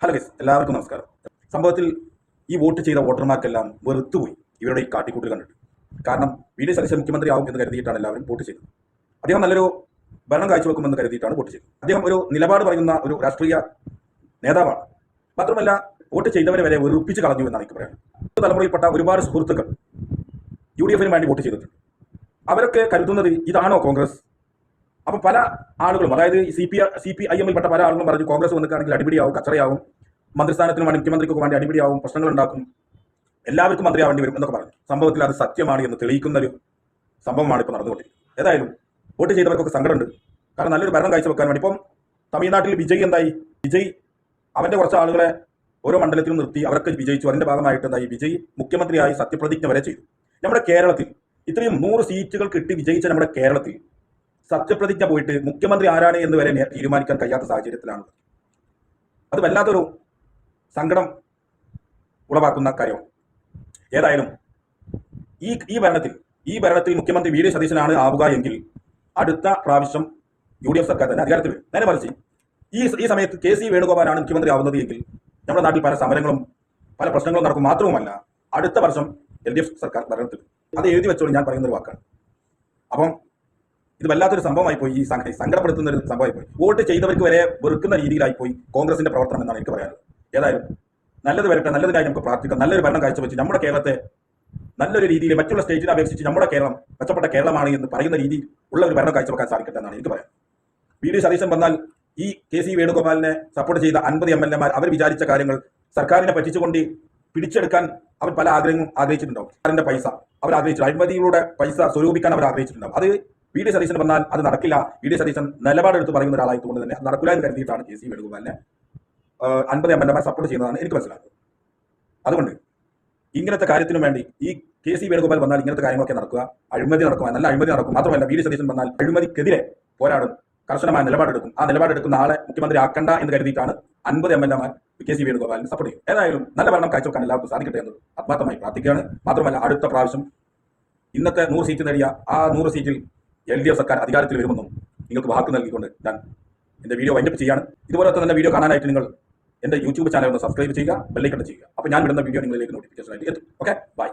Hello guys, എല്ലാവർക്കും നമസ്കാരം. സംഭവത്തിൽ ഈ വോട്ട് ചെയ്ത വോട്ടർമാർക്കെല്ലാം വെറുത്തുപോയി ഇവരുടെ ഈ കാട്ടിക്കൂട്ടൽ കണ്ടിട്ട്. കാരണം വി.ഡി. സതീശൻ മുഖ്യമന്ത്രിയാവും എന്ന് കരുതിയിട്ടാണ് എല്ലാവരും വോട്ട് ചെയ്തത്. അദ്ദേഹം നല്ലൊരു ഭരണം കാഴ്ചവെക്കുമെന്ന് കരുതിയിട്ടാണ് വോട്ട് ചെയ്തത്. അദ്ദേഹം ഒരു നിലപാട് പറയുന്ന ഒരു രാഷ്ട്രീയ നേതാവാണ്. മാത്രമല്ല, വോട്ട് ചെയ്തവരെ വരെ വെറുപ്പിച്ച് കളഞ്ഞു എന്നാണ് എനിക്ക് പറയാനുള്ളത്. തലമുറയിൽപ്പെട്ട ഒരുപാട് സുഹൃത്തുക്കൾ UDF-ന് വേണ്ടി വോട്ട് ചെയ്തിട്ടുണ്ട്. അവരൊക്കെ കരുതുന്നത് ഇതാണോ കോൺഗ്രസ്? അപ്പം പല ആളുകളും, അതായത് CPIM-ൽ പെട്ട പല ആളുകളും പറഞ്ഞു കോൺഗ്രസ് വന്നിട്ടാണെങ്കിൽ അടിപിടിയാവും, കച്ചറയാവും, മന്ത്രിസ്ഥാനത്തിന് വേണ്ടി മുഖ്യമന്ത്രിക്ക് വേണ്ടി അടിപിടിയാവും, പ്രശ്നങ്ങൾ ഉണ്ടാക്കും, എല്ലാവർക്കും മന്ത്രിയാവേണ്ടി വരും എന്നൊക്കെ പറഞ്ഞു. സംഭവത്തിൽ അത് സത്യമാണ് എന്ന് തെളിയിക്കുന്ന ഒരു സംഭവമാണ് ഇപ്പോൾ നടന്നുകൊണ്ടിരിക്കുന്നത്. ഏതായാലും വോട്ട് ചെയ്തവർക്കൊക്കെ സങ്കടമുണ്ട്. കാരണം നല്ലൊരു ഭരണം കാഴ്ചവെക്കാൻ വേണ്ടി ഇപ്പം തമിഴ്നാട്ടിൽ വിജയ് എന്തായി? വിജയ് അവന്റെ കുറച്ച് ആളുകളെ ഓരോ മണ്ഡലത്തിലും നിർത്തി, അവരൊക്കെ വിജയിച്ചു. അതിന്റെ ഭാഗമായിട്ട് എന്തായി? വിജയ് മുഖ്യമന്ത്രിയായി സത്യപ്രതിജ്ഞ വരെ ചെയ്തു. നമ്മുടെ കേരളത്തിൽ ഇത്രയും 100 സീറ്റുകൾ കിട്ടി വിജയിച്ച നമ്മുടെ കേരളത്തിൽ സത്യപ്രതിജ്ഞ പോയിട്ട് മുഖ്യമന്ത്രി ആരാണ് എന്ന് വരെ തീരുമാനിക്കാൻ കഴിയാത്ത സാഹചര്യത്തിലാണ്. അത് വല്ലാത്തൊരു സങ്കടം ഉളവാക്കുന്ന കാര്യമാണ്. ഏതായാലും ഈ ഭരണത്തിൽ മുഖ്യമന്ത്രി വി.ഡി. സതീശനാണ് ആവുക എങ്കിൽ അടുത്ത പ്രാവശ്യം UDF സർക്കാർ തന്നെ അധികാരത്തിൽ വരും. നേരെ മറിച്ച് ഈ സമയത്ത് KC വേണുഗോപാലാണ് മുഖ്യമന്ത്രി ആവുന്നത് എങ്കിൽ നമ്മുടെ നാട്ടിൽ പല സമരങ്ങളും പല പ്രശ്നങ്ങളും നടക്കും. മാത്രവുമല്ല, അടുത്ത വർഷം LDF സർക്കാർ ഭരണത്തിൽ. അത് എഴുതി വെച്ചോളൂ, ഞാൻ പറയുന്ന ഒരു വാക്കാണ്. അപ്പം ഇത് വല്ലാത്തൊരു സംഭവമായിപ്പോയി, ഈ സങ്കടപ്പെടുത്തുന്ന ഒരു സംഭവമായിപ്പോയി. വോട്ട് ചെയ്തവർക്ക് വരെ വെറുക്കുന്ന രീതിയിലായിപ്പോയി കോൺഗ്രസിന്റെ പ്രവർത്തനം എന്നാണ് എനിക്ക് പറയാനുള്ളത്. ഏതായാലും നല്ലത് വരട്ടെ, നല്ലതിനായി നമുക്ക് പ്രാർത്ഥിക്കാം. നല്ലൊരു ഭരണം കാഴ്ചവെച്ച് നമ്മുടെ കേരളത്തെ നല്ലൊരു രീതിയിൽ മറ്റുള്ള സ്റ്റേറ്റിനെ അപേക്ഷിച്ച് നമ്മുടെ കേരളം മെച്ചപ്പെട്ട കേരളമാണ് എന്ന് പറയുന്ന രീതിയിൽ ഉള്ള ഒരു ഭരണം കാഴ്ചവെക്കാൻ സാധിക്കട്ടെ എന്നാണ് എനിക്ക് പറയാം. വി.ഡി. സതീശൻ വന്നാൽ ഈ KC വേണുഗോപാലിനെ സപ്പോർട്ട് ചെയ്ത 50 MLA-മാർ അവർ വിചാരിച്ച കാര്യങ്ങൾ സർക്കാരിനെ പറ്റിച്ചുകൊണ്ട് പിടിച്ചെടുക്കാൻ അവർ പല ആഗ്രഹങ്ങളും ആഗ്രഹിച്ചിട്ടുണ്ടാവും. സർക്കാരിന്റെ പൈസ അവർ ആഗ്രഹിച്ചു, അഴിമതിയുടെ പൈസ സ്വരൂപിക്കാൻ അവർ ആഗ്രഹിച്ചിട്ടുണ്ടാവും. അത് വി.ഡി. സതീശൻ വന്നാൽ അത് നടക്കില്ല. വി.ഡി. സതീശൻ നിലപാടെടുത്ത് പറയുന്ന ഒരാളായതുകൊണ്ട് തന്നെ അത് നടക്കില്ല എന്ന് കരുതിയിട്ടാണ് KC വേണുഗോപാലിനെ 50 MLA-മാർ സപ്പോർട്ട് ചെയ്യുന്നതാണ് എനിക്ക് മനസ്സിലാക്കുന്നത്. അതുകൊണ്ട് ഇങ്ങനത്തെ കാര്യത്തിനു വേണ്ടി ഈ KC വേണുഗോപാൽ വന്നാൽ ഇങ്ങനത്തെ കാര്യങ്ങളൊക്കെ നടക്കുക, അഴിമതി നടക്കുക, നല്ല അഴിമതി നടക്കും. മാത്രമല്ല, വി.ഡി. സതീശൻ വന്നാൽ അഴിമതിക്കെതിരെ പോരാടും, കർശനമായ നിലപാടെടുക്കും. ആ നിലപാടെടുക്കുന്ന ആളെ മുഖ്യമന്ത്രി ആക്കണ്ട എന്ന് കരുതിയിട്ടാണ് 50 MLA-മാർ KC വേണുഗോപാലിനെ സപ്പോർട്ട് ചെയ്യും. ഏതായാലും നല്ല ഭരണം കാഴ്ചവെക്കാൻ എല്ലാവർക്കും സാധിക്കട്ടെ എന്ന് ആത്മാർത്ഥമായി പ്രാർത്ഥിക്കുകയാണ്. മാത്രമല്ല, അടുത്ത പ്രാവശ്യം ഇന്നത്തെ 100 സീറ്റ് നേടിയ ആ 100 സീറ്റിൽ LDF സർക്കാർ അധികാരത്തിൽ വരുമെന്നും നിങ്ങൾക്ക് വാക്ക് നൽകിക്കൊണ്ട് ഞാൻ എൻ്റെ വീഡിയോ വൈൻഡപ്പ് ചെയ്യാണ്. ഇതുപോലത്തെ നല്ല വീഡിയോ കാണാനായിട്ട് നിങ്ങൾ എൻ്റെ YouTube ചാനൽ ഒന്ന് സബ്സ്ക്രൈബ് ചെയ്യുക, ബെല്ലൈക്കൺ ചെയ്യുക. അപ്പോൾ ഞാൻ വിടുന്ന വീഡിയോ നിങ്ങളിലേക്ക് നോട്ടിഫിക്കേഷൻ ആയിട്ട് എത്തും. Okay, by.